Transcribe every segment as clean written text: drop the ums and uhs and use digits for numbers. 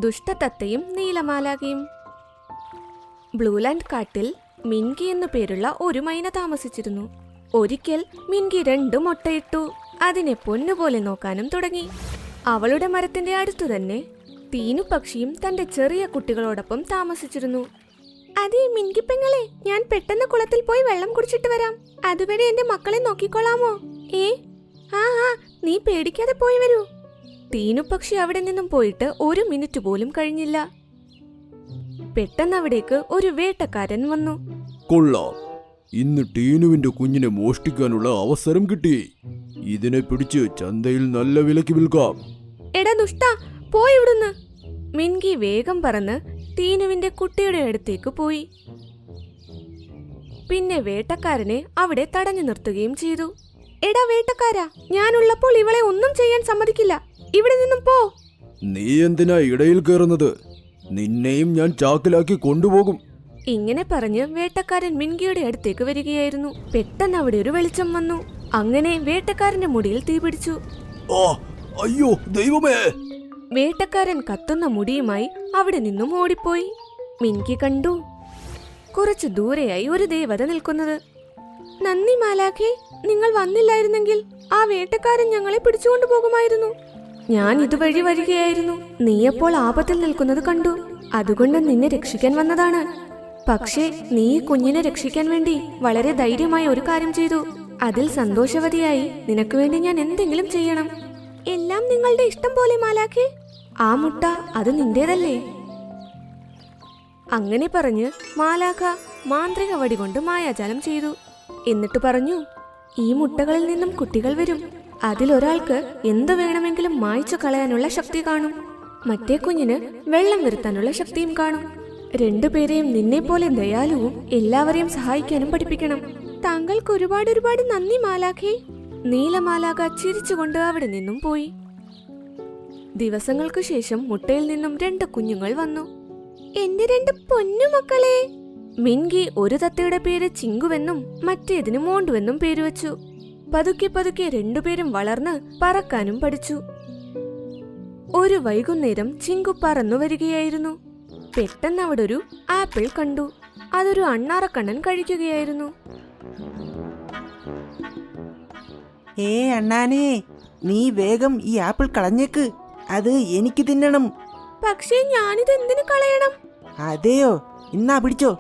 ദുഷ്ടതത്തയും നീലമാലാകയും. ബ്ലൂലാൻഡ് കാട്ടിൽ മിൻകി എന്നു പേരുള്ള ഒരു മൈന താമസിച്ചിരുന്നു. ഒരിക്കൽ മിൻകി 2 മുട്ടയിട്ടു. അതിനെ പൊന്നുപോലെ നോക്കാനും തുടങ്ങി. അവളുടെ മരത്തിന്റെ അടുത്തു തന്നെ ടീനു പക്ഷിയും തന്റെ ചെറിയ കുട്ടികളോടൊപ്പം താമസിച്ചിരുന്നു. അതെ മിൻകി പെങ്ങളെ, ഞാൻ പെട്ടെന്ന് കുളത്തിൽ പോയി വെള്ളം കുടിച്ചിട്ട് വരാം. അതുവരെ എന്റെ മക്കളെ നോക്കിക്കൊള്ളാമോ? ആ നീ പേടിക്കാതെ പോയി വരൂ. ടീനു പക്ഷി അവിടെ നിന്നും പോയിട്ട് 1 മിനിറ്റ് പോലും കഴിഞ്ഞില്ല. പെട്ടെന്ന് അവിടേക്ക് ഒരു വേട്ടക്കാരൻ വന്നു. കൊള്ളാം, ഇന്ന് ടീനുവിന്റെ കുഞ്ഞിനെ മോഷ്ടിക്കാനുള്ള അവസരം കിട്ടി. ഇതിനെ പിടിച്ച് ചന്തയിൽ നല്ല വിലക്ക് വിൽക്കാം. എടാ ദുഷ്ട, പോയി ഇവിടുന്ന്. മിൻകി വേഗം പറന്ന് ടീനുവിന്റെ കുട്ടിയുടെ അടുത്തേക്ക് പോയി. പിന്നെ വേട്ടക്കാരനെ അവിടെ തടഞ്ഞു നിർത്തുകയും ചെയ്തു. എടാ വേട്ടക്കാരാ, ഞാനുള്ളപ്പോൾ ഇവളെ ഒന്നും ചെയ്യാൻ സമ്മതിക്കില്ല. ഇവിടെ നിന്നും പോ. നീ എന്തിനാ ഇടയിൽ കയറുന്നത്? നിന്നെയും ഞാൻ ചാക്കിലാക്കി കൊണ്ടുപോകും. ഇങ്ങനെ പറഞ്ഞ് വേട്ടക്കാരൻ മിൻകിയുടെ അടുത്തേക്ക് വരികയായിരുന്നു. പെട്ടെന്ന് അവിടെ ഒരു വെളിച്ചം വന്നു. അങ്ങനെ വേട്ടക്കാരന്റെ മുടിയിൽ തീപിടിച്ചു. അയ്യോ ദൈവമേ! വേട്ടക്കാരൻ കത്തുന്ന മുടിയുമായി അവിടെ നിന്നും ഓടിപ്പോയി. മിൻകി കണ്ടു, കുറച്ചു ദൂരെയായി ഒരു ദേവത നിൽക്കുന്നത്. നന്ദി മാലാഖേ, നിങ്ങൾ വന്നില്ലായിരുന്നെങ്കിൽ ആ വേട്ടക്കാരൻ ഞങ്ങളെ പിടിച്ചുകൊണ്ടു പോകുമായിരുന്നു. ഞാൻ ഇതുവഴി വരികയായിരുന്നു. നീയപ്പോൾ ആപത്തിൽ നിൽക്കുന്നത് കണ്ടു. അതുകൊണ്ട് നിന്നെ രക്ഷിക്കാൻ വന്നതാണ്. പക്ഷേ നീ കുഞ്ഞിനെ രക്ഷിക്കാൻ വേണ്ടി വളരെ ധൈര്യമായി ഒരു കാര്യം ചെയ്തു. അതിൽ സന്തോഷവതിയായി നിനക്ക് വേണ്ടി ഞാൻ എന്തെങ്കിലും ചെയ്യണം. എല്ലാം നിങ്ങളുടെ ഇഷ്ടം പോലെ മാലാഖേ. ആ മുട്ട അത് നിന്റേതല്ലേ? അങ്ങനെ പറഞ്ഞ് മാലാഖ മാന്ത്രിക വടി കൊണ്ട് മായാജാലം ചെയ്തു. എന്നിട്ട് പറഞ്ഞു, ഈ മുട്ടകളിൽ നിന്നും കുട്ടികൾ വരും. അതിലൊരാൾക്ക് എന്തു വേണമെങ്കിലും മായ്ച്ചു കളയാനുള്ള ശക്തി കാണും. മറ്റേ കുഞ്ഞിന് വെള്ളം വരുത്താനുള്ള ശക്തിയും കാണും. 2 പേരെയും നിന്നെ പോലെ ദയാലുവും എല്ലാവരെയും സഹായിക്കാനും പഠിപ്പിക്കണം. താങ്കൾക്ക് ഒരുപാട് നന്ദി മാലാഖേ. നീലമാലാഖ ചിരിച്ചുകൊണ്ട് അവിടെ നിന്നും പോയി. ദിവസങ്ങൾക്കു ശേഷം മുട്ടയിൽ നിന്നും 2 കുഞ്ഞുങ്ങൾ വന്നു. എന്റെ 2 പൊന്നുമക്കളെ. മിൻകി ഒരു തത്തയുടെ പേര് ചിങ്കുവെന്നും മറ്റേതിന് മോണ്ടുവെന്നും പേരുവച്ചു. പതുക്കെ 2 പേരും വളർന്ന് പറക്കാനും പഠിച്ചു. ഒരു വൈകുന്നേരം ചിങ്കു പറന്നു വരികയായിരുന്നു. പെട്ടെന്ന് അവിടെ ഒരു ആപ്പിൾ കണ്ടു. അതൊരു അണ്ണാറക്കണ്ണൻ കഴിക്കുകയായിരുന്നു. അണ്ണാനേ, നീ വേഗം ഈ ആപ്പിൾ കളഞ്ഞേക്ക്. അത് എനിക്ക് തിന്നണം. പക്ഷേ ഞാനിത് എന്തിനു കളയണം? അതെയോ, ഇന്നാ പിടിച്ചോ.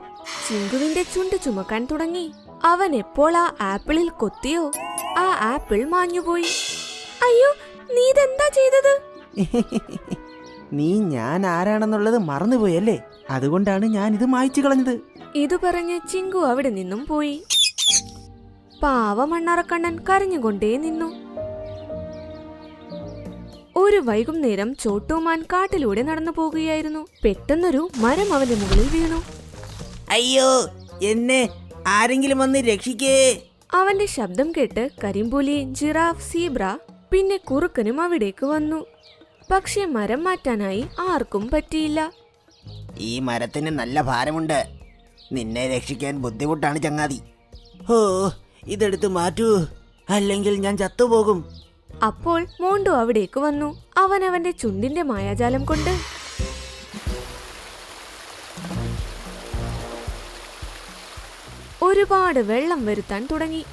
ചിങ്കുവിന്റെ ചുണ്ട് ചുമക്കാൻ തുടങ്ങി. അവൻ എപ്പോൾ ആ ആപ്പിളിൽ കൊത്തിയോ, ആ ആപ്പിൾ മാഞ്ഞുപോയി. അയ്യോ, നീ ഇതെന്താ ചെയ്തത്? നീ ഞാൻ ആരാണെന്നുള്ളത് മറന്നുപോയല്ലേ, അതുകൊണ്ടാണ് ഞാൻ ഇത് മായ്ച്ചു കളഞ്ഞത്. ഇത് പറഞ്ഞ് ചിങ്കു അവിടെ നിന്നും പോയി. പാവമണ്ണാറക്കണ്ണൻ കരഞ്ഞുകൊണ്ടേ നിന്നു. ഒരു വൈകുന്നേരം ചോട്ടുമാൻ കാട്ടിലൂടെ നടന്നു പോകുകയായിരുന്നു. പെട്ടെന്നൊരു മരം അവന്റെ മുകളിൽ വീണു. അയ്യോ, എന്നെ ആരെങ്കിലും വന്ന് രക്ഷിക്കേ. അവന്റെ ശബ്ദം കേട്ട് കരിമ്പുലി, ജിറാഫ്, സീബ്ര പിന്നെ കുറുക്കനും അവിടേക്ക് വന്നു. പക്ഷെ മരം മാറ്റാനായി ആർക്കും പറ്റിയില്ല. ഈ മരത്തിന് നല്ല ഭാരമുണ്ട്. നിന്നെ രക്ഷിക്കാൻ ബുദ്ധിമുട്ടാണ് ചങ്ങാതി. ഓ, ഇതെടുത്ത് മാറ്റൂ, അല്ലെങ്കിൽ ഞാൻ ചത്തുപോകും. അപ്പോൾ മോണ്ടു അവിടേക്ക് വന്നു. അവൻ അവന്റെ ചുണ്ടിന്റെ മായാജാലം കൊണ്ട് ഒരുപാട് വെള്ളം വരുത്താൻ തുടങ്ങി.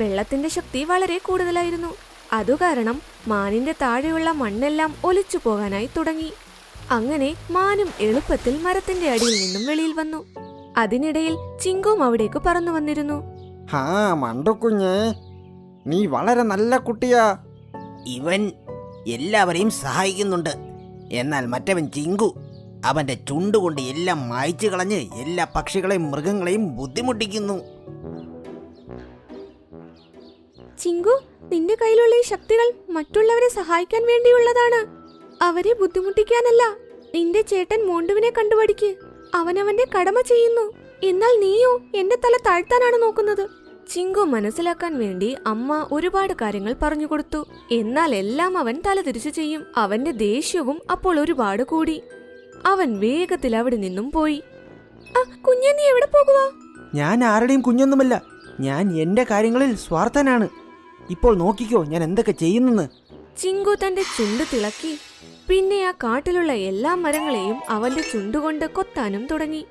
വെള്ളത്തിന്റെ ശക്തി വളരെ കൂടുതലായിരുന്നു. അതുകാരണം മാനിന്റെ താഴെയുള്ള മണ്ണെല്ലാം ഒലിച്ചു പോകാനായി തുടങ്ങി. അങ്ങനെ മാനും എളുപ്പത്തിൽ മരത്തിന്റെ അടിയിൽ നിന്നും വെളിയിൽ വന്നു. അതിനിടയിൽ ചിങ്കും അവിടേക്ക് പറന്നു വന്നിരുന്നു. മണ്ടുകുഞ്ഞേ, നീ വളരെ നല്ല കുട്ടിയാ. ഇവൻ എല്ലാവരെയും സഹായിക്കുന്നുണ്ട്. എന്നാൽ മറ്റവൻ ചിങ്കു അവന്റെ ചുണ്ടുകൊണ്ട് എല്ലാം മായ്ച്ചു കളഞ്ഞ് എല്ലാ പക്ഷികളെയും മൃഗങ്ങളെയും ബുദ്ധിമുട്ടിക്കുന്നു. ചിങ്കു, നിന്റെ കയ്യിലുള്ള ഈ ശക്തികൾ മറ്റുള്ളവരെ സഹായിക്കാൻ വേണ്ടിയുള്ളതാണ്, അവരെ ബുദ്ധിമുട്ടിക്കാനല്ല. നിന്റെ ചേട്ടൻ മോണ്ടുവിനെ കണ്ടുപഠിക്ക്. അവനവന്റെ കടമ ചെയ്യുന്നു. എന്നാൽ നീയോ എന്റെ തല താഴ്ത്താനാണ് നോക്കുന്നത്. ചിങ്കു മനസ്സിലാക്കാൻ വേണ്ടി അമ്മ ഒരുപാട് കാര്യങ്ങൾ പറഞ്ഞു കൊടുത്തു. എന്നാൽ എല്ലാം അവൻ തലതിരിച്ചു ചെയ്യും. അവന്റെ ദേഷ്യവും അപ്പോൾ ഒരുപാട് കൂടി. അവൻ വേഗത്തിൽ അവിടെ നിന്നും പോയി. കുഞ്ഞെ, നീ എവിടെ പോകുവാ? ഞാൻ ആരുടെയും കുഞ്ഞൊന്നുമല്ല. ഞാൻ എന്റെ കാര്യങ്ങളിൽ സ്വാർത്ഥനാണ്. ഇപ്പോൾ നോക്കിക്കോ ഞാൻ എന്തൊക്കെ ചെയ്യുന്നെന്ന്. ചിങ്കു തന്റെ ചുണ്ട് തിളക്കി. പിന്നെ ആ കാട്ടിലുള്ള എല്ലാ മരങ്ങളെയും അവന്റെ ചുണ്ടുകൊണ്ട് കൊത്താനും തുടങ്ങി.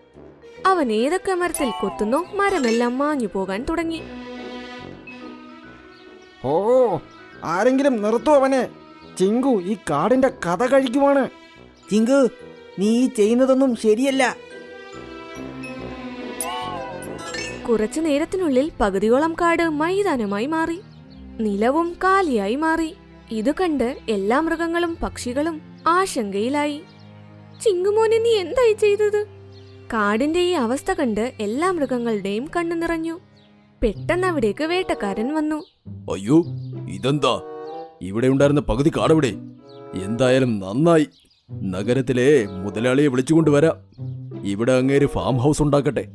അവൻ ഏതൊക്കെ മരത്തിൽ കൊത്തുന്നോ മരമെല്ലാം മാഞ്ഞു പോകാൻ തുടങ്ങി. ഓ, ആരെങ്കിലും നിർത്തൂ അവനെ. ചിങ്കു ഈ കാടിന്റെ കഥ കഴിക്കുവാണ്. ചിങ്കു, നീ ചെയ്യുന്നതൊന്നും ശരിയല്ല. കുറച്ചു നേരത്തിനുള്ളിൽ പകുതിയോളം കാട് മൈതാനമായി മാറി. നിലവും കാലിയായി മാറി. ഇത് കണ്ട് എല്ലാ മൃഗങ്ങളും പക്ഷികളും ആശങ്കയിലായി. ചിങ്കുമോനെ, നീ എന്തായി ചെയ്തത്? കാടിന്റെ ഈ അവസ്ഥ കണ്ട് എല്ലാ മൃഗങ്ങളുടെയും കണ്ണു നിറഞ്ഞു. പെട്ടെന്ന് അവിടേക്ക് വേട്ടക്കാരൻ വന്നു. അയ്യോ, ഇതെന്താ? ഇവിടെ ഉണ്ടായിരുന്ന പകുതി കാടവിടെ. എന്തായാലും നന്നായി. നഗരത്തിലെ മുതലാളിയെ വിളിച്ചുകൊണ്ടുവരാം. ഇവിടെ അങ്ങേര് ഫാം ഹൗസ് ഉണ്ടാക്കട്ടെ.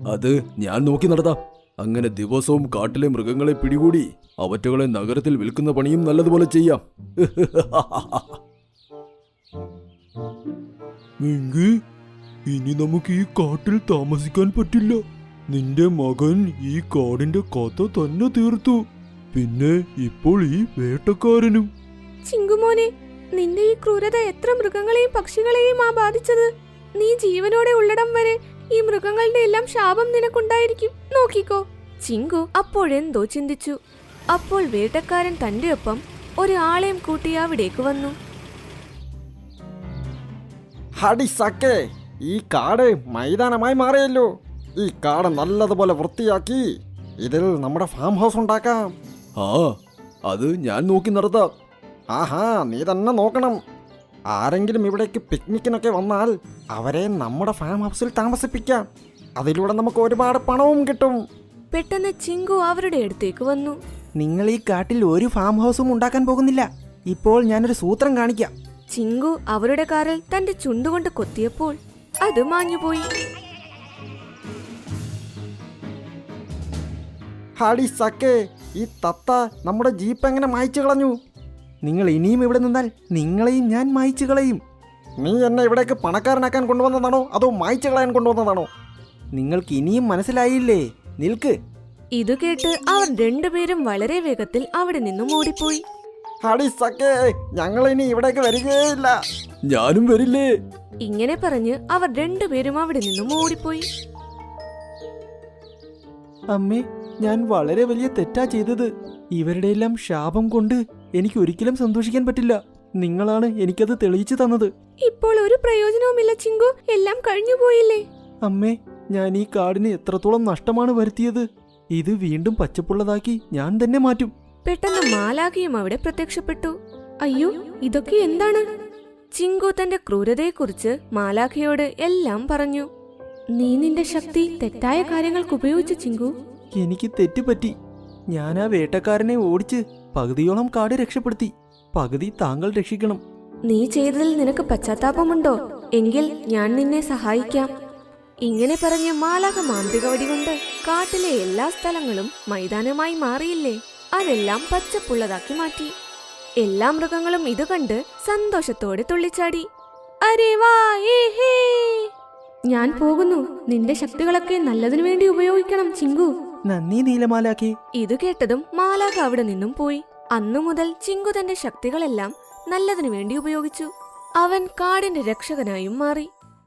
അത് ഞാൻ നോക്കി നടത്താം. അങ്ങനെ ദിവസവും കാട്ടിലെ മൃഗങ്ങളെ പിടികൂടി അവറ്റകളെ നഗരത്തിൽ വിൽക്കുന്ന പണിയും നല്ലതുപോലെ ചെയ്യാം. മിങ്കി, ഇനി നമുക്ക് ഈ കാട്ടിൽ താമസിക്കാൻ പറ്റില്ല. നിന്റെ മകൻ ഈ കാടിന്റെ കഥ തന്നെ തീർത്തു. പിന്നെ ഇപ്പോൾ ഈ വേട്ടക്കാരനും. ചിങ്കുമോനെ, നിന്റെ ഈ ക്രൂരത എത്ര മൃഗങ്ങളെയും പക്ഷികളെയും ബാധിച്ചത്. നീ ജീവനോടെ ഉള്ളിടം വരെ ഈ മൃഗങ്ങളുടെ എല്ലാം ശാപം നിനക്കുണ്ടായിരിക്കും. നോക്കിക്കോ. ചിങ്കു അപ്പോഴെന്തോ ചിന്തിച്ചു. അപ്പോൾ വേട്ടക്കാരൻ തന്റെ ഒപ്പം ഒരു ആളെയും കൂട്ടി അവിടേക്ക് വന്നു. ഹടി സക്കേ, ഈ കാട് മൈതാനമായി മാറിയല്ലോ. ഈ കാട് നല്ലതുപോലെ വൃത്തിയാക്കി ഇതിൽ നമ്മുടെ ഫാം ഹൗസ് ഉണ്ടാക്കാം. ആ, അത് ഞാൻ നോക്കി നടത്താം. ആഹാ, നീ തന്നെ നോക്കണം. ആരെങ്കിലും ഇവിടേക്ക് പിക്നിക്കിനൊക്കെ വന്നാൽ അവരെ നമ്മുടെ ഫാം ഹൗസിൽ താമസിപ്പിക്കാം. അതിലൂടെ നമുക്ക് ഒരുപാട് പണവും കിട്ടും. പെട്ടെന്ന് ചിങ്കു അവരുടെ അടുത്തേക്ക് വന്നു. നിങ്ങൾ ഈ കാട്ടിൽ ഒരു ഫാം ഹൗസും ഉണ്ടാക്കാൻ പോകുന്നില്ല. ഇപ്പോൾ ഞാനൊരു സൂത്രം കാണിക്കാം. ചിങ്കു അവരുടെ കാറിൽ തന്റെ ചുണ്ടുകൊണ്ട് കൊത്തിയപ്പോൾ അത് മാഞ്ഞുപോയി. ഹാടി സക്കേ, ഈ തത്ത നമ്മുടെ ജീപ്പ് എങ്ങനെ മായ്ച്ചു കളഞ്ഞു? നിങ്ങൾ ഇനിയും ഇവിടെ നിന്നാൽ നിങ്ങളെയും ഞാൻ മായ്ച്ചു കളയും. നീ എന്നെ ഇവിടേക്ക് പണക്കാരനാക്കാൻ കൊണ്ടുവന്നതാണോ അതോ മായ്ച്ചു കളയാൻ കൊണ്ടുവന്നതാണോ? നിങ്ങൾക്ക് ഇനിയും മനസ്സിലായില്ലേ? നിൽക്ക്. ഇത് കേട്ട് അവർ രണ്ടുപേരും വളരെ വേഗത്തിൽ അവിടെ നിന്നും ഓടിപ്പോയി. ഹാടി സക്കേ, ഞങ്ങൾ ഇനി ഇവിടേക്ക് വരികയില്ല. ഞാനും വരില്ലേ? ഇങ്ങനെ പറഞ്ഞ് അവർ രണ്ടുപേരും അവിടെ നിന്നും ഓടിപ്പോയി. അമ്മേ, ഞാൻ വളരെ വലിയ തെറ്റാ ചെയ്തത്. ഇവരുടെ എല്ലാം ശാപം കൊണ്ട് എനിക്ക് ഒരിക്കലും സന്തോഷിക്കാൻ പറ്റില്ല. നിങ്ങളാണ് എനിക്കത് തെളിയിച്ചു തന്നത്. ഇപ്പോൾ ഒരു പ്രയോജനവുമില്ല ചിങ്കു, എല്ലാം കഴിഞ്ഞു പോയില്ലേ. അമ്മേ, ഞാൻ ഈ കാടിന് എത്രത്തോളം നഷ്ടമാണ് വരുത്തിയത്. ഇത് വീണ്ടും പച്ചപ്പുള്ളതാക്കി ഞാൻ തന്നെ മാറ്റും. പെട്ടെന്ന് മാലാഖയും അവിടെ പ്രത്യക്ഷപ്പെട്ടു. അയ്യോ, ഇതൊക്കെ എന്താണ്? ചിങ്കു തന്റെ ക്രൂരതയെക്കുറിച്ച് മാലാഖയോട് എല്ലാം പറഞ്ഞു. നീ നിന്റെ ശക്തി തെറ്റായ കാര്യങ്ങൾക്ക് ഉപയോഗിച്ചു ചിങ്കു. എനിക്ക് തെറ്റുപറ്റി. ഞാൻ ആ വേട്ടക്കാരനെ ഓടിച്ച് പകുതിയോളം കാട് രക്ഷപ്പെടുത്തി. പകുതി താങ്കൾ രക്ഷിക്കണം. നീ ചെയ്തതിൽ നിനക്ക് പശ്ചാത്താപമുണ്ടോ? എങ്കിൽ ഞാൻ നിന്നെ സഹായിക്കാം. ഇങ്ങനെ പറഞ്ഞ് മാലാഖ മാന്ത്രിക വടികൊണ്ട് കാട്ടിലെ എല്ലാ സ്ഥലങ്ങളും മൈതാനമായി മാറിയില്ലേ, അതെല്ലാം പച്ചപ്പുള്ളതാക്കി മാറ്റി. എല്ലാ മൃഗങ്ങളും ഇത് കണ്ട് സന്തോഷത്തോടെ തുള്ളിച്ചാടി. അരേ വാ, ഏ ഹേ! ഞാൻ പോകുന്നു. നിന്റെ ശക്തികളൊക്കെ നല്ലതിനു വേണ്ടി ഉപയോഗിക്കണം ചിങ്കു. നന്ദി നീലമാലാഖേ. ഇത് കേട്ടതും മാലാഖ അവിടെ നിന്നും പോയി. അന്നു മുതൽ ചിങ്കു തന്റെ ശക്തികളെല്ലാം നല്ലതിനു വേണ്ടി ഉപയോഗിച്ചു. അവൻ കാടിന്റെ രക്ഷകനായും മാറി.